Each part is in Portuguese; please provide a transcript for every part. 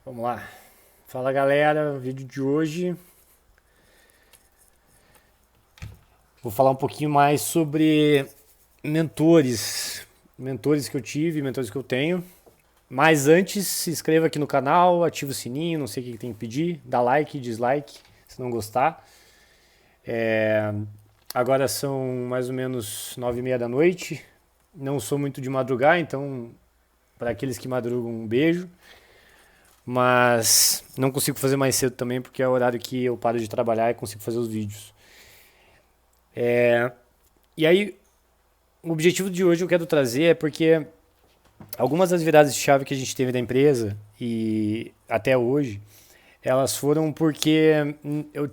Vamos lá. Fala galera, vídeo de hoje. Vou falar um pouquinho mais sobre mentores. Mentores que eu tive, mentores que eu tenho. Mas antes, se inscreva aqui no canal, ativa o sininho, não sei o que tem que pedir. Dá like, dislike, se não gostar. Agora são mais ou menos 9:30 da noite. Não sou muito de madrugar, então para aqueles que madrugam, um beijo. Mas não consigo fazer mais cedo também, porque é o horário que eu paro de trabalhar e consigo fazer os vídeos. E aí, o objetivo de hoje eu quero trazer é porque algumas das viradas de chave que a gente teve da empresa e até hoje, elas foram porque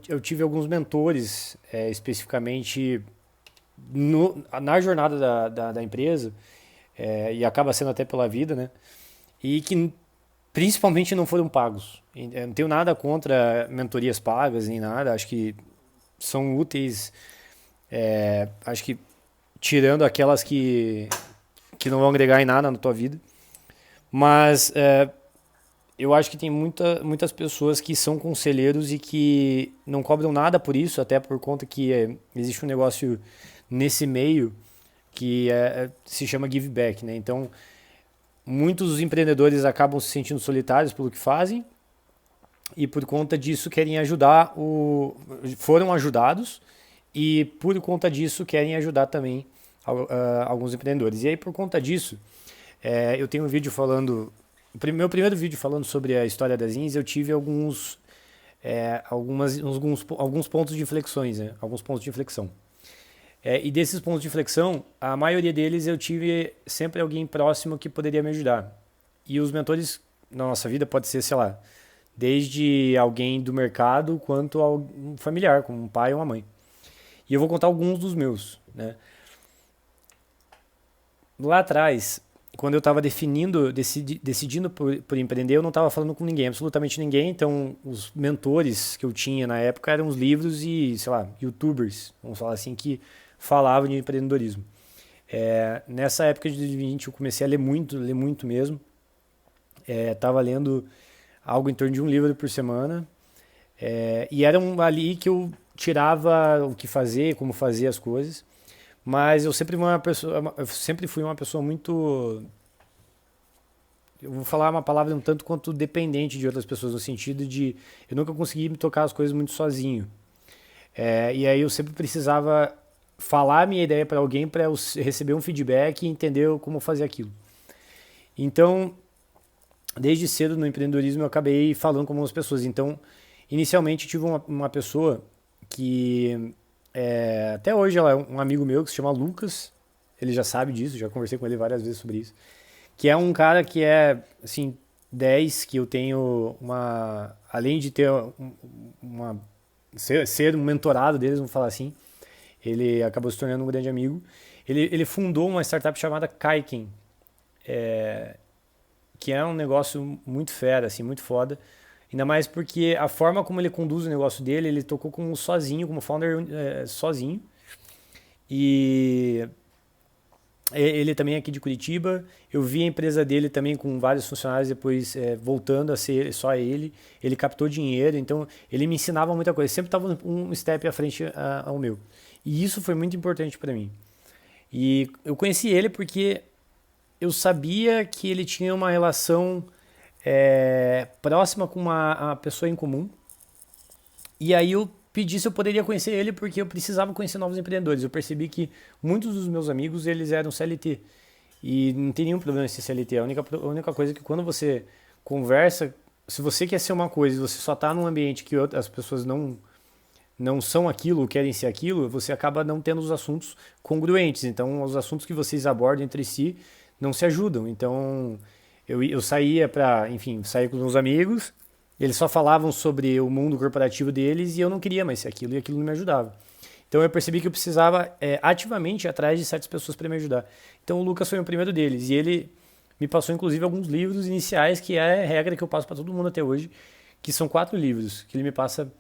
eu tive alguns mentores, especificamente na jornada da empresa, e acaba sendo até pela vida, né? E que principalmente não foram pagos. Eu não tenho nada contra mentorias pagas nem nada, acho que são úteis, acho que tirando aquelas que não vão agregar em nada na tua vida. Mas eu acho que tem muitas pessoas que são conselheiros e que não cobram nada por isso, até por conta que existe um negócio nesse meio que se chama give back, né? Então, muitos dos empreendedores acabam se sentindo solitários pelo que fazem e por conta disso querem ajudar foram ajudados e por conta disso querem ajudar também alguns empreendedores. E aí por conta disso, eu tenho um vídeo falando, meu primeiro vídeo falando sobre a história das INs, eu tive alguns pontos de inflexões, né? Alguns pontos de inflexão. E desses pontos de inflexão, a maioria deles eu tive sempre alguém próximo que poderia me ajudar. E os mentores na nossa vida pode ser, sei lá, desde alguém do mercado quanto um familiar, como um pai ou uma mãe. E eu vou contar alguns dos meus, né? Lá atrás, quando eu estava decidindo por empreender, eu não estava falando com ninguém, absolutamente ninguém. Então, os mentores que eu tinha na época eram os livros e, sei lá, YouTubers, vamos falar assim, que falavam de empreendedorismo. Nessa época de 2020 eu comecei a ler muito mesmo. Estava lendo algo em torno de um livro por semana. E era ali que eu tirava o que fazer, como fazer as coisas. Mas eu sempre fui uma pessoa muito, eu vou falar uma palavra um tanto quanto dependente de outras pessoas, no sentido de eu nunca consegui me tocar as coisas muito sozinho. E aí eu sempre precisava falar a minha ideia para alguém para eu receber um feedback e entender como fazer aquilo. Então, desde cedo no empreendedorismo eu acabei falando com algumas pessoas. Então, inicialmente tive uma pessoa que até hoje ela é um amigo meu que se chama Lucas. Ele já sabe disso, já conversei com ele várias vezes sobre isso. Que é um cara que é, assim, 10 que eu tenho uma. Além de ter uma. Ser um mentorado deles, vamos falar assim. Ele acabou se tornando um grande amigo. Ele fundou uma startup chamada Kaiken, que é um negócio muito fera, assim, muito foda. Ainda mais porque a forma como ele conduz o negócio dele, ele tocou como sozinho, como founder sozinho. E ele também é aqui de Curitiba. Eu vi a empresa dele também com vários funcionários, depois voltando a ser só ele. Ele captou dinheiro, então ele me ensinava muita coisa. Sempre estava um step à frente ao meu. E isso foi muito importante para mim. E eu conheci ele porque eu sabia que ele tinha uma relação próxima com uma pessoa em comum. E aí eu pedi se eu poderia conhecer ele porque eu precisava conhecer novos empreendedores. Eu percebi que muitos dos meus amigos eles eram CLT e não tem nenhum problema em ser CLT. A única coisa é que quando você conversa, se você quer ser uma coisa e você só está num ambiente que as pessoas não são aquilo, querem ser aquilo, você acaba não tendo os assuntos congruentes. Então, os assuntos que vocês abordam entre si não se ajudam. Então, eu saía para, enfim, sair com os meus amigos, eles só falavam sobre o mundo corporativo deles e eu não queria mais ser aquilo e aquilo não me ajudava. Então, eu percebi que eu precisava ativamente ir atrás de certas pessoas para me ajudar. Então, o Lucas foi o primeiro deles e ele me passou, inclusive, alguns livros iniciais, que é a regra que eu passo para todo mundo até hoje, que são 4 livros que ele me passa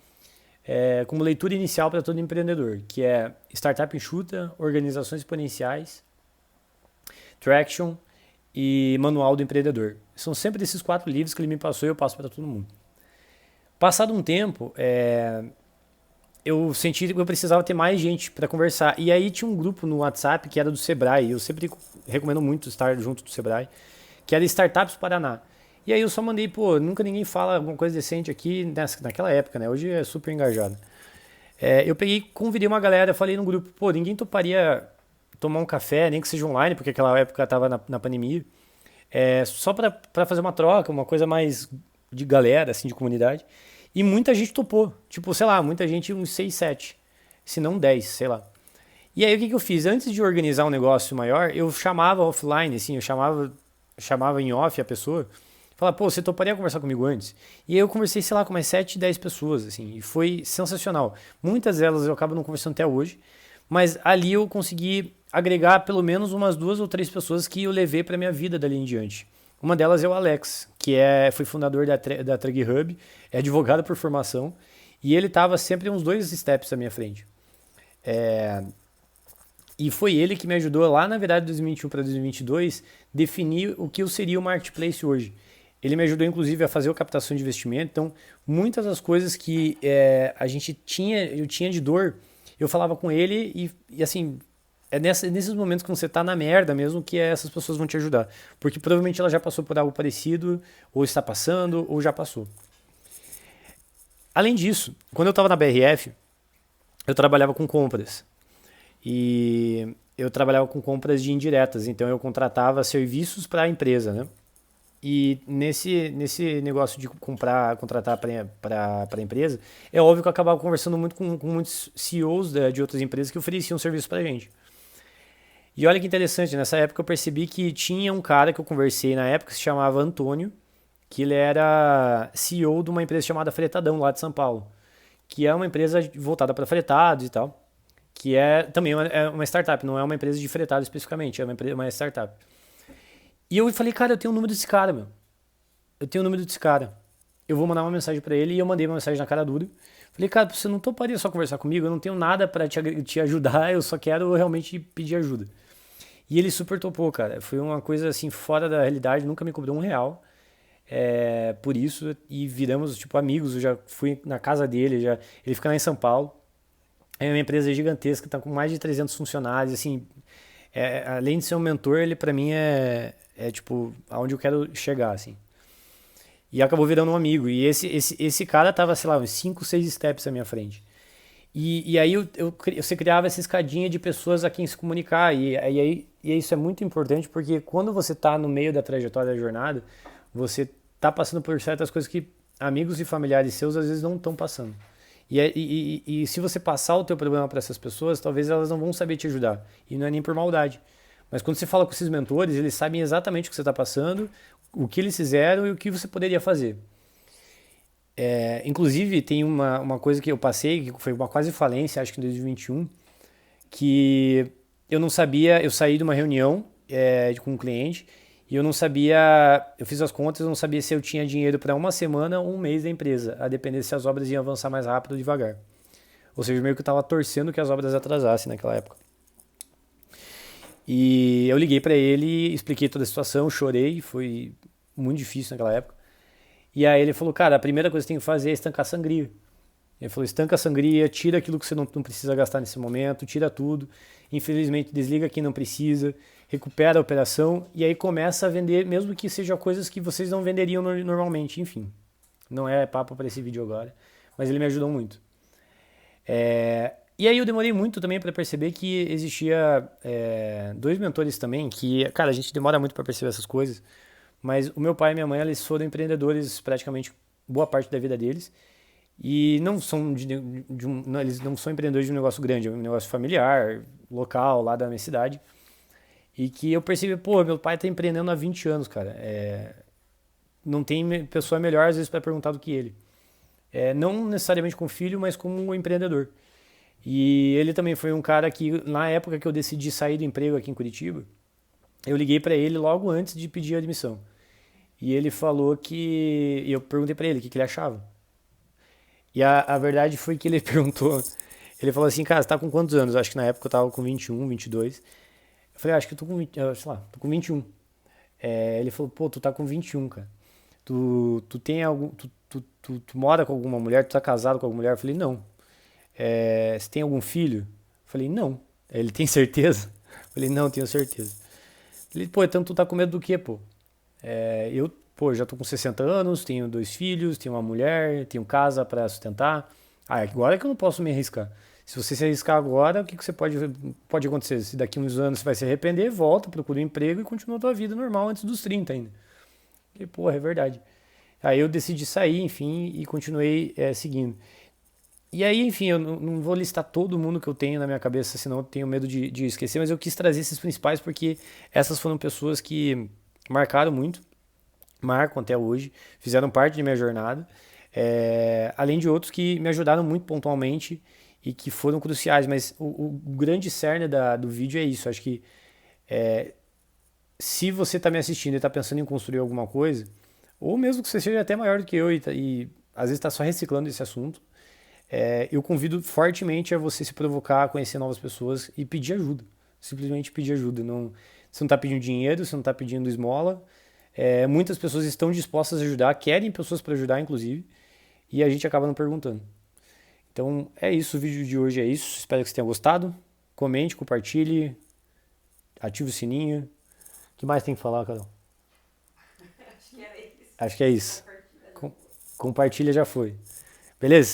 como leitura inicial para todo empreendedor, que é Startup Enxuta, Organizações Exponenciais, Traction e Manual do Empreendedor. São sempre esses 4 livros que ele me passou e eu passo para todo mundo. Passado um tempo, eu senti que eu precisava ter mais gente para conversar. E aí tinha um grupo no WhatsApp que era do Sebrae. Eu sempre recomendo muito estar junto do Sebrae, que era Startups Paraná. E aí eu só mandei, pô, nunca ninguém fala alguma coisa decente aqui naquela época, né? Hoje é super engajado. Eu peguei, convidei uma galera, falei no grupo, pô, ninguém toparia tomar um café, nem que seja online, porque aquela época tava na pandemia. Só pra fazer uma troca, uma coisa mais de galera, assim, de comunidade. E muita gente topou. Tipo, sei lá, muita gente, uns 6 7 se não 10 sei lá. E aí o que eu fiz? Antes de organizar um negócio maior, eu chamava offline, assim, eu chamava em off a pessoa, falava, pô, você toparia conversar comigo antes? E aí eu conversei, sei lá, com mais 7 10 pessoas, assim, e foi sensacional. Muitas delas eu acabo não conversando até hoje, mas ali eu consegui agregar pelo menos umas 2 ou 3 pessoas que eu levei para minha vida dali em diante. Uma delas é o Alex, que foi fundador da Trug Hub, é advogado por formação, e ele estava sempre uns 2 steps à minha frente. E foi ele que me ajudou lá na virada de 2021 para 2022 definir o que eu seria o marketplace hoje. Ele me ajudou inclusive a fazer a captação de investimento, então muitas das coisas que eu tinha de dor, eu falava com ele e assim, nesses momentos que você tá na merda mesmo que essas pessoas vão te ajudar. Porque provavelmente ela já passou por algo parecido, ou está passando, ou já passou. Além disso, quando eu estava na BRF, eu trabalhava com compras. E eu trabalhava com compras de indiretas, então eu contratava serviços para a empresa, né? E nesse negócio de contratar para a empresa, é óbvio que eu acabava conversando muito com muitos CEOs de outras empresas que ofereciam serviço para a gente. E olha que interessante, nessa época eu percebi que tinha um cara que eu conversei na época que se chamava Antônio, que ele era CEO de uma empresa chamada Fretadão, lá de São Paulo, que é uma empresa voltada para fretados e tal, que também é uma startup, não é uma empresa de fretado especificamente, é uma startup. E eu falei, cara, eu tenho o número desse cara, meu. Eu tenho o número desse cara. Eu vou mandar uma mensagem para ele e eu mandei uma mensagem na cara dura. Falei, cara, você não toparia só conversar comigo? Eu não tenho nada para te ajudar, eu só quero realmente pedir ajuda. E ele super topou, cara. Foi uma coisa assim fora da realidade, nunca me cobrou R$ 1 por isso e viramos tipo amigos. Eu já fui na casa dele, ele fica lá em São Paulo. É uma empresa gigantesca, tá com mais de 300 funcionários, assim. Além de ser um mentor, ele pra mim é tipo aonde eu quero chegar, assim. E acabou virando um amigo. E esse cara tava, sei lá, uns 5, 6 steps à minha frente. E aí você criava essa escadinha de pessoas a quem se comunicar. E isso é muito importante porque quando você está no meio da trajetória da jornada, você está passando por certas coisas que amigos e familiares seus às vezes não estão passando. E se você passar o teu problema para essas pessoas, talvez elas não vão saber te ajudar. E não é nem por maldade. Mas quando você fala com esses mentores, eles sabem exatamente o que você está passando, o que eles fizeram e o que você poderia fazer. Inclusive, tem uma coisa que eu passei, que foi uma quase falência, acho que em 2021, que eu não sabia, eu saí de uma reunião com um cliente e eu não sabia, eu fiz as contas, eu não sabia se eu tinha dinheiro para uma semana ou um mês da empresa, a depender se as obras iam avançar mais rápido ou devagar. Ou seja, meio que eu estava torcendo que as obras atrasassem naquela época. E eu liguei para ele, expliquei toda a situação, chorei, foi muito difícil naquela época. E aí ele falou, cara, a primeira coisa que você tem que fazer é estancar a sangria. Ele falou, estanca a sangria, tira aquilo que você não precisa gastar nesse momento, tira tudo. Infelizmente, desliga quem não precisa, recupera a operação e aí começa a vender, mesmo que seja coisas que vocês não venderiam normalmente. Enfim, não é papo para esse vídeo agora, mas ele me ajudou muito. E aí eu demorei muito também para perceber que existia 2 mentores também, que, cara, a gente demora muito para perceber essas coisas, mas o meu pai e minha mãe, eles foram empreendedores praticamente boa parte da vida deles, e não são eles não são empreendedores de um negócio grande, é um negócio familiar, local, lá da minha cidade, e que eu percebi, pô, meu pai tá empreendendo há 20 anos, cara, não tem pessoa melhor às vezes para perguntar do que ele. Não necessariamente com filho, mas como um empreendedor. E ele também foi um cara que, na época que eu decidi sair do emprego aqui em Curitiba, eu liguei para ele logo antes de pedir a admissão. E ele falou que... E eu perguntei para ele o que ele achava. E a verdade foi que ele perguntou... Ele falou assim, cara, você tá com quantos anos? Acho que na época eu tava com 21, 22. Eu falei, acho que eu tô com 20, sei lá, tô com 21. Ele falou, pô, tu tá com 21, cara. Tu tem algum. Tu mora com alguma mulher? Tu tá casado com alguma mulher? Eu falei, não. Você tem algum filho? Eu falei, não. Ele tem certeza? Eu falei, não, tenho certeza. Ele, pô, então tu tá com medo do quê, pô? Pô, já tô com 60 anos, tenho 2 filhos, tenho uma mulher, tenho casa pra sustentar. Ah, agora é que eu não posso me arriscar. Se você se arriscar agora, o que você pode acontecer? Se daqui uns anos você vai se arrepender, volta, procura um emprego e continua a tua vida normal antes dos 30 ainda. E, pô, é verdade. Aí eu decidi sair, enfim, e continuei seguindo. E aí, enfim, eu não vou listar todo mundo que eu tenho na minha cabeça, senão eu tenho medo de esquecer, mas eu quis trazer esses principais porque essas foram pessoas que marcaram muito, marcam até hoje, fizeram parte de minha jornada, além de outros que me ajudaram muito pontualmente e que foram cruciais, mas o grande cerne do vídeo é isso, acho que se você está me assistindo e está pensando em construir alguma coisa, ou mesmo que você seja até maior do que eu e às vezes está só reciclando esse assunto, eu convido fortemente a você se provocar, a conhecer novas pessoas e pedir ajuda. Simplesmente pedir ajuda. Não, você não está pedindo dinheiro, você não está pedindo esmola. Muitas pessoas estão dispostas a ajudar, querem pessoas para ajudar, inclusive, e a gente acaba não perguntando. Então é isso, o vídeo de hoje é isso. Espero que você tenha gostado. Comente, compartilhe, ative o sininho. O que mais tem que falar, Carol? Acho que era isso. Acho que é isso. Compartilha já Com- foi. Compartilha já foi. Beleza?